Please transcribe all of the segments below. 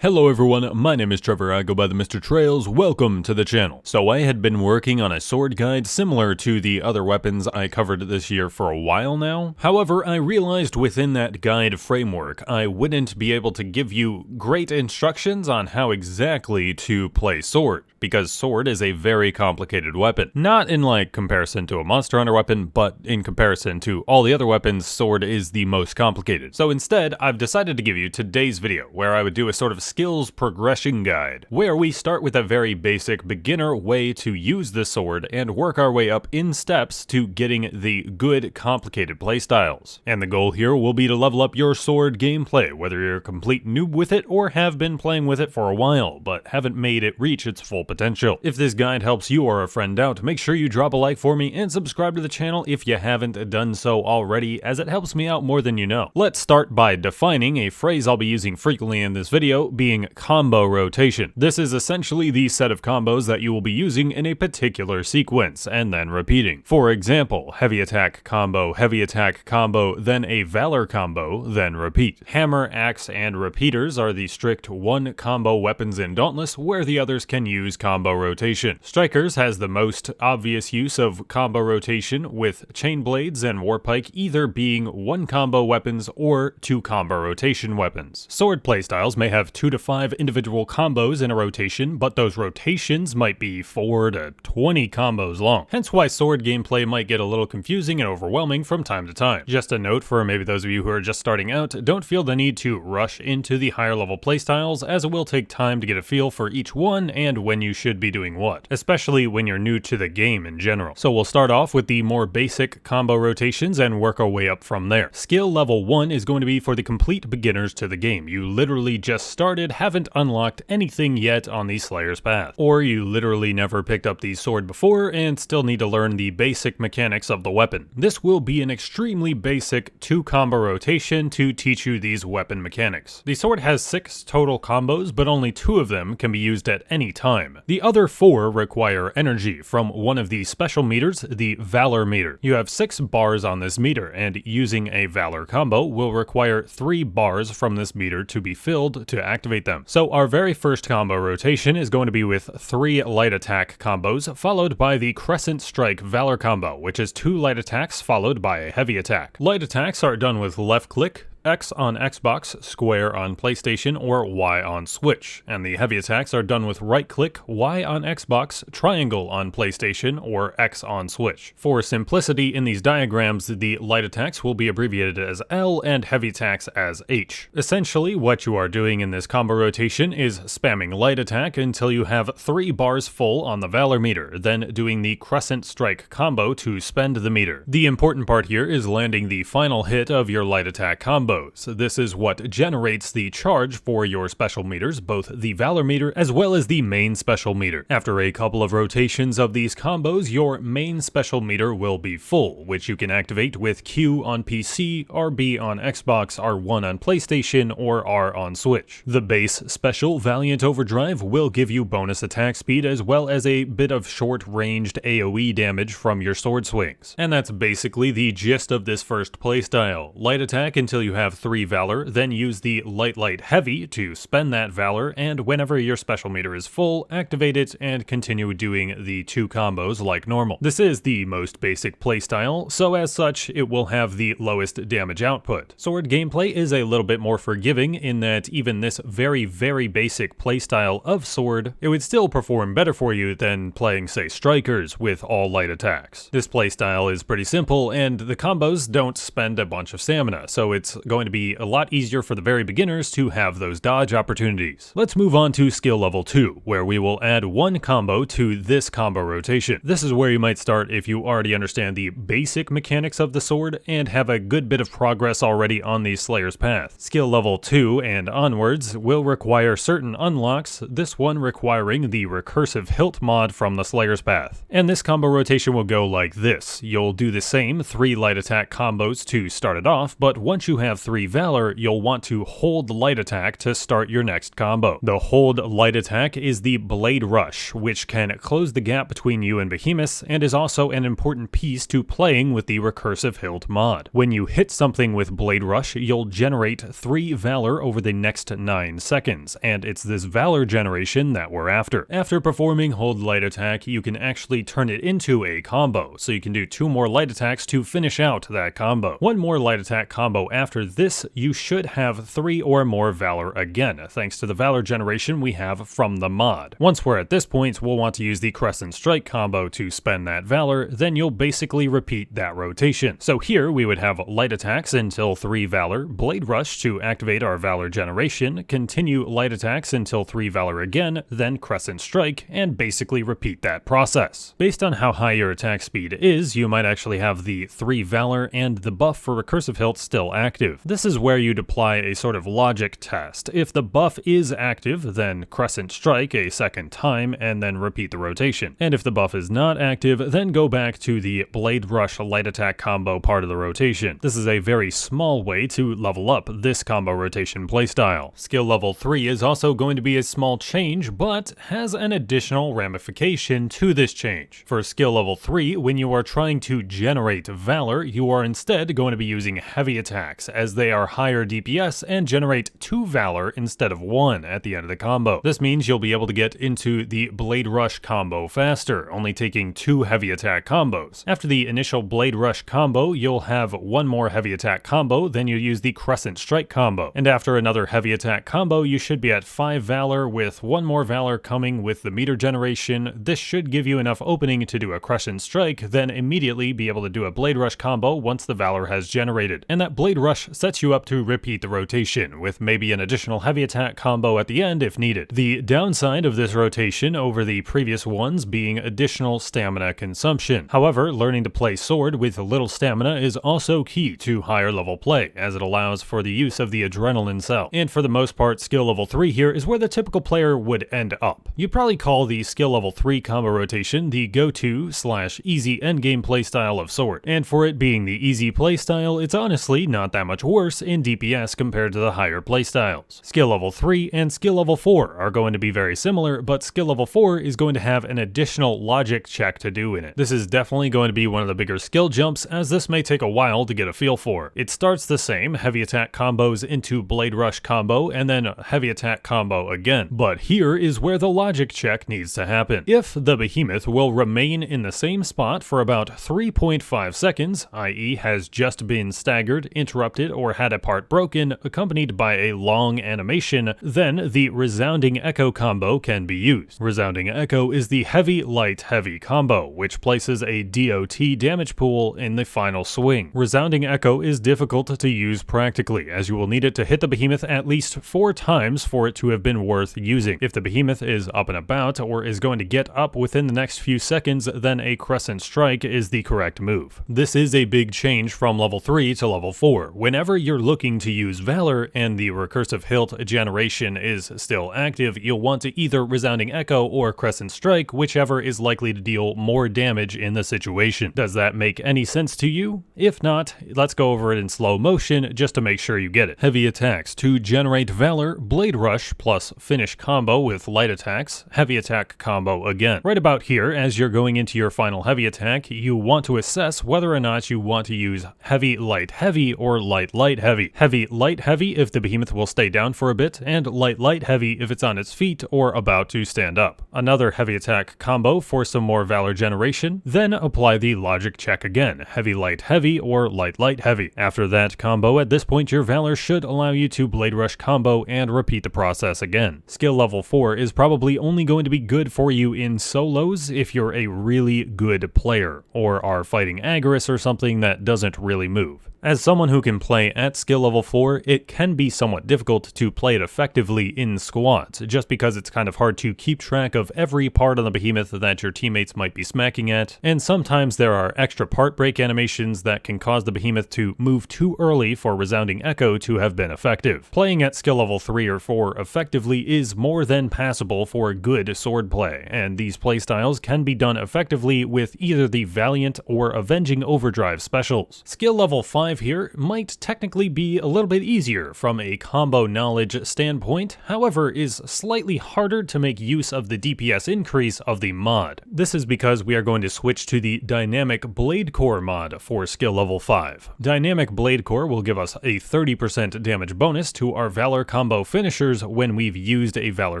Hello everyone, my name is Trevor, I go by TheMrTrails, welcome to the channel. So I had been working on a sword guide similar to the other weapons I covered this year for a while now. However, I realized within that guide framework I wouldn't be able to give you great instructions on how exactly to play sword, because sword is a very complicated weapon. Not in comparison to a Monster Hunter weapon, but in comparison to all the other weapons, sword is the most complicated. So instead, I've decided to give you today's video, where I would do a sort of skills progression guide, where we start with a very basic beginner way to use the sword and work our way up in steps to getting the good complicated playstyles. And the goal here will be to level up your sword gameplay, whether you're a complete noob with it or have been playing with it for a while, but haven't made it reach its full potential. If this guide helps you or a friend out, make sure you drop a like for me and subscribe to the channel if you haven't done so already, as it helps me out more than you know. Let's start by defining a phrase I'll be using frequently in this video, being combo rotation. This is essentially the set of combos that you will be using in a particular sequence, and then repeating. For example, heavy attack combo, then a valor combo, then repeat. Hammer, axe, and repeaters are the strict one combo weapons in Dauntless, where the others can use combo rotation. Strikers has the most obvious use of combo rotation, with chain blades and warpike either being one combo weapons or two combo rotation weapons. Sword playstyles may have 2 to 5 individual combos in a rotation, but those rotations might be 4 to 20 combos long. Hence why sword gameplay might get a little confusing and overwhelming from time to time. Just a note for maybe those of you who are just starting out, don't feel the need to rush into the higher level playstyles, as it will take time to get a feel for each one and when you should be doing what, especially when you're new to the game in general. So we'll start off with the more basic combo rotations and work our way up from there. Skill level 1 is going to be for the complete beginners to the game. You literally just started, haven't unlocked anything yet on the Slayer's Path, or you literally never picked up the sword before and still need to learn the basic mechanics of the weapon. This will be an extremely basic 2 combo rotation to teach you these weapon mechanics. The sword has 6 total combos, but only 2 of them can be used at any time. The other 4 require energy from one of the special meters, the Valor meter. You have 6 bars on this meter, and using a Valor combo will require 3 bars from this meter to be filled to activate them. So our very first combo rotation is going to be with 3 light attack combos, followed by the Crescent Strike Valor combo, which is 2 light attacks followed by a heavy attack. Light attacks are done with left click, X on Xbox, square on PlayStation, or Y on Switch, and the heavy attacks are done with right-click, Y on Xbox, triangle on PlayStation, or X on Switch. For simplicity in these diagrams, the light attacks will be abbreviated as L and heavy attacks as H. Essentially, what you are doing in this combo rotation is spamming light attack until you have 3 bars full on the Valor meter, then doing the Crescent Strike combo to spend the meter. The important part here is landing the final hit of your light attack combo. This is what generates the charge for your special meters, both the Valor meter as well as the main special meter. After a couple of rotations of these combos, your main special meter will be full, which you can activate with Q on PC, RB on Xbox, R1 on PlayStation, or R on Switch. The base special Valiant Overdrive will give you bonus attack speed as well as a bit of short-ranged AoE damage from your sword swings. And that's basically the gist of this first playstyle. Light attack until you have 3 Valor, then use the light heavy to spend that Valor, and whenever your special meter is full, activate it and continue doing the 2 combos like normal. This is the most basic playstyle, so as such, it will have the lowest damage output. Sword gameplay is a little bit more forgiving in that even this very basic playstyle of sword, it would still perform better for you than playing, say, strikers with all light attacks. This playstyle is pretty simple, and the combos don't spend a bunch of stamina, so it's going to be a lot easier for the very beginners to have those dodge opportunities. Let's move on to skill level 2, where we will add 1 combo to this combo rotation. This is where you might start if you already understand the basic mechanics of the sword and have a good bit of progress already on the Slayer's Path. Skill level 2 and onwards will require certain unlocks, this one requiring the Recursive hilt mod from the Slayer's Path. And this combo rotation will go like this. You'll do the same 3 light attack combos to start it off, but once you have have 3 Valor, you'll want to hold light attack to start your next combo. The hold light attack is the Blade Rush, which can close the gap between you and behemoths, and is also an important piece to playing with the Recursive Hilt mod. When you hit something with Blade Rush, you'll generate 3 Valor over the next 9 seconds, and it's this Valor generation that we're after. After performing hold light attack, you can actually turn it into a combo, so you can do 2 more light attacks to finish out that combo. 1 more light attack combo after this, you should have 3 or more Valor again, thanks to the Valor generation we have from the mod. Once we're at this point, we'll want to use the Crescent Strike combo to spend that Valor, then you'll basically repeat that rotation. So here we would have light attacks until 3 Valor, Blade Rush to activate our Valor generation, continue light attacks until 3 Valor again, then Crescent Strike, and basically repeat that process. Based on how high your attack speed is, you might actually have the 3 Valor and the buff for Recursive Hilt still active. This is where you'd apply a sort of logic test. If the buff is active, then Crescent Strike a second time and then repeat the rotation. And if the buff is not active, then go back to the Blade Rush light attack combo part of the rotation. This is a very small way to level up this combo rotation playstyle. Skill level 3 is also going to be a small change, but has an additional ramification to this change. For skill level 3, when you are trying to generate Valor, you are instead going to be using heavy attacks, as they are higher DPS and generate 2 Valor instead of 1 at the end of the combo. This means you'll be able to get into the Blade Rush combo faster, only taking 2 heavy attack combos. After the initial Blade Rush combo, you'll have 1 more heavy attack combo, then you use the Crescent Strike combo. And after another heavy attack combo, you should be at 5 Valor with 1 more Valor coming with the meter generation. This should give you enough opening to do a Crescent Strike, then immediately be able to do a Blade Rush combo once the Valor has generated. And that Blade Rush sets you up to repeat the rotation, with maybe an additional heavy attack combo at the end if needed. The downside of this rotation over the previous ones being additional stamina consumption. However, learning to play sword with little stamina is also key to higher level play, as it allows for the use of the adrenaline cell. And for the most part, skill level 3 here is where the typical player would end up. You'd probably call the skill level 3 combo rotation the go-to/easy endgame playstyle of sword. And for it being the easy playstyle, it's honestly not that much worse in DPS compared to the higher playstyles. Skill level 3 and skill level 4 are going to be very similar, but skill level 4 is going to have an additional logic check to do in it. This is definitely going to be one of the bigger skill jumps, as this may take a while to get a feel for. It starts the same, heavy attack combos into Blade Rush combo, and then heavy attack combo again. But here is where the logic check needs to happen. If the behemoth will remain in the same spot for about 3.5 seconds, i.e. has just been staggered, interrupted, or had a part broken, accompanied by a long animation, then the Resounding Echo combo can be used. Resounding Echo is the heavy, light, heavy combo, which places a DOT damage pool in the final swing. Resounding Echo is difficult to use practically, as you will need it to hit the behemoth at least 4 times for it to have been worth using. If the behemoth is up and about, or is going to get up within the next few seconds, then a Crescent Strike is the correct move. This is a big change from level 3 to level 4. Whenever you're looking to use Valor and the Recursive Hilt generation is still active, you'll want to either Resounding Echo or Crescent Strike, whichever is likely to deal more damage in the situation. Does that make any sense to you? If not, let's go over it in slow motion just to make sure you get it. Heavy attacks to generate Valor, Blade Rush plus finish combo with light attacks, heavy attack combo again. Right about here, as you're going into your final heavy attack, you want to assess whether or not you want to use heavy light heavy or light light heavy. Heavy light heavy if the behemoth will stay down for a bit, and light light heavy if it's on its feet or about to stand up. Another heavy attack combo for some more Valor generation, then apply the logic check again, heavy light heavy or light light heavy. After that combo, at this point your Valor should allow you to Blade Rush combo and repeat the process again. Skill level 4 is probably only going to be good for you in solos if you're a really good player, or are fighting Agorist or something that doesn't really move. As someone who can play at skill level 4, it can be somewhat difficult to play it effectively in squads, just because it's kind of hard to keep track of every part on the behemoth that your teammates might be smacking at, and sometimes there are extra part break animations that can cause the behemoth to move too early for Resounding Echo to have been effective. Playing at skill level 3 or 4 effectively is more than passable for good sword play, and these playstyles can be done effectively with either the Valiant or Avenging Overdrive specials. Skill level 5 5 here might technically be a little bit easier from a combo knowledge standpoint, however is slightly harder to make use of the DPS increase of the mod. This is because we are going to switch to the Dynamic Blade Core mod for skill level 5. Dynamic Blade Core will give us a 30% damage bonus to our Valor combo finishers when we've used a Valor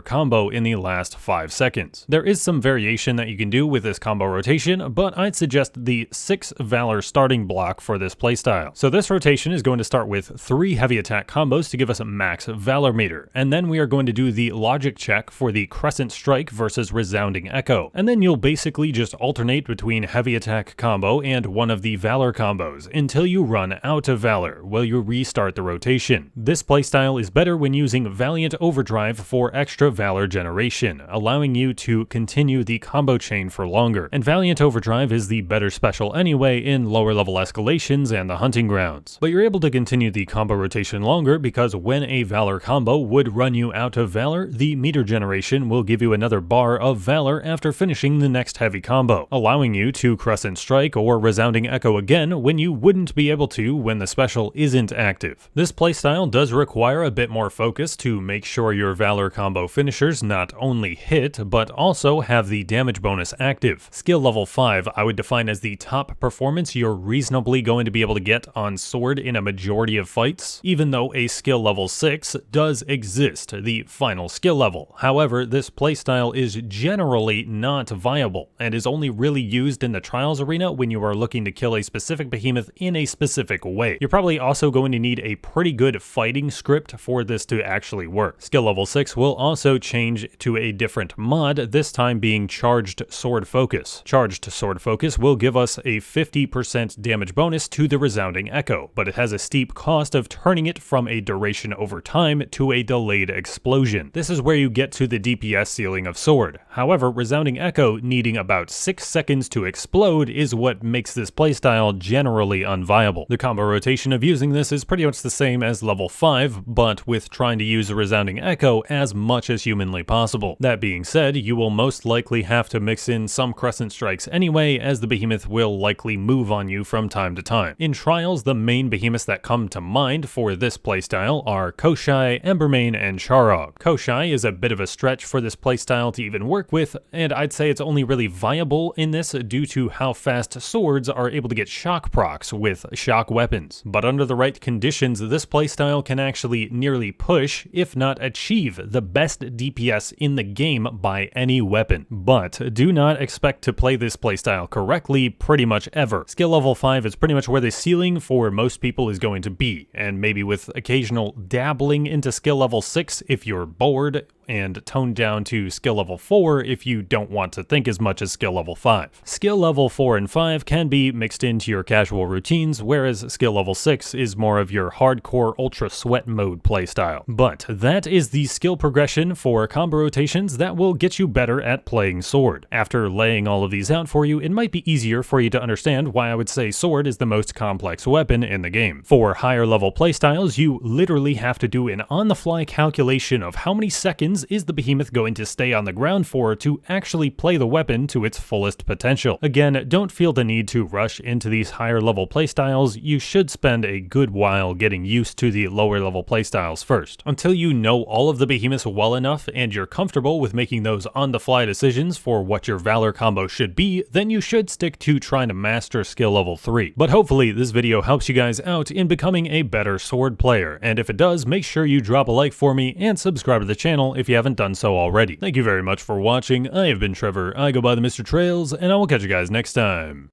combo in the last 5 seconds. There is some variation that you can do with this combo rotation, but I'd suggest the 6 Valor starting block for this playstyle. So this rotation is going to start with 3 heavy attack combos to give us a max Valor meter, and then we are going to do the logic check for the Crescent Strike versus Resounding Echo, and then you'll basically just alternate between heavy attack combo and one of the Valor combos until you run out of Valor while you restart the rotation. This playstyle is better when using Valiant Overdrive for extra Valor generation, allowing you to continue the combo chain for longer, and Valiant Overdrive is the better special anyway in lower level escalations and the hunting grounds. But you're able to continue the combo rotation longer because when a Valor combo would run you out of Valor, the meter generation will give you another bar of Valor after finishing the next heavy combo, allowing you to Crescent Strike or Resounding Echo again when you wouldn't be able to when the special isn't active. This playstyle does require a bit more focus to make sure your Valor combo finishers not only hit, but also have the damage bonus active. Skill level 5 I would define as the top performance you're reasonably going to be able to get on sword in a majority of fights, even though a skill level 6 does exist, the final skill level. However, this playstyle is generally not viable, and is only really used in the Trials arena when you are looking to kill a specific behemoth in a specific way. You're probably also going to need a pretty good fighting script for this to actually work. Skill level 6 will also change to a different mod, this time being Charged Sword Focus. Charged Sword Focus will give us a 50% damage bonus to the Resounding Echo, but it has a steep cost of turning it from a duration over time to a delayed explosion. This is where you get to the DPS ceiling of sword. However, Resounding Echo needing about 6 seconds to explode is what makes this playstyle generally unviable. The combo rotation of using this is pretty much the same as level 5, but with trying to use the Resounding Echo as much as humanly possible. That being said, you will most likely have to mix in some Crescent Strikes anyway, as the behemoth will likely move on you from time to time. In Trials, the main behemoths that come to mind for this playstyle are Koshai, Embermane, and Charog. Koshai is a bit of a stretch for this playstyle to even work with, and I'd say it's only really viable in this due to how fast swords are able to get shock procs with shock weapons. But under the right conditions, this playstyle can actually nearly push, if not achieve, the best DPS in the game by any weapon. But do not expect to play this playstyle correctly pretty much ever. Skill level 5 is pretty much where the ceiling for most people is going to be, and maybe with occasional dabbling into skill level 6 if you're bored, and toned down to skill level 4 if you don't want to think as much as skill level 5. Skill level 4 and 5 can be mixed into your casual routines, whereas skill level 6 is more of your hardcore ultra sweat mode playstyle. But that is the skill progression for combo rotations that will get you better at playing sword. After laying all of these out for you, it might be easier for you to understand why I would say sword is the most complex weapon in the game. For higher level playstyles, you literally have to do an on-the-fly calculation of how many seconds is the behemoth going to stay on the ground for to actually play the weapon to its fullest potential. Again, don't feel the need to rush into these higher level playstyles. You should spend a good while getting used to the lower level playstyles first. Until you know all of the behemoths well enough and you're comfortable with making those on-the-fly decisions for what your Valor combo should be, then you should stick to trying to master skill level 3. But hopefully this video helps you guys out in becoming a better sword player, and if it does, make sure you drop a like for me and subscribe to the channel if you haven't done so already. Thank you very much for watching. I have been Trevor, I go by the Mr. Trails, and I will catch you guys next time.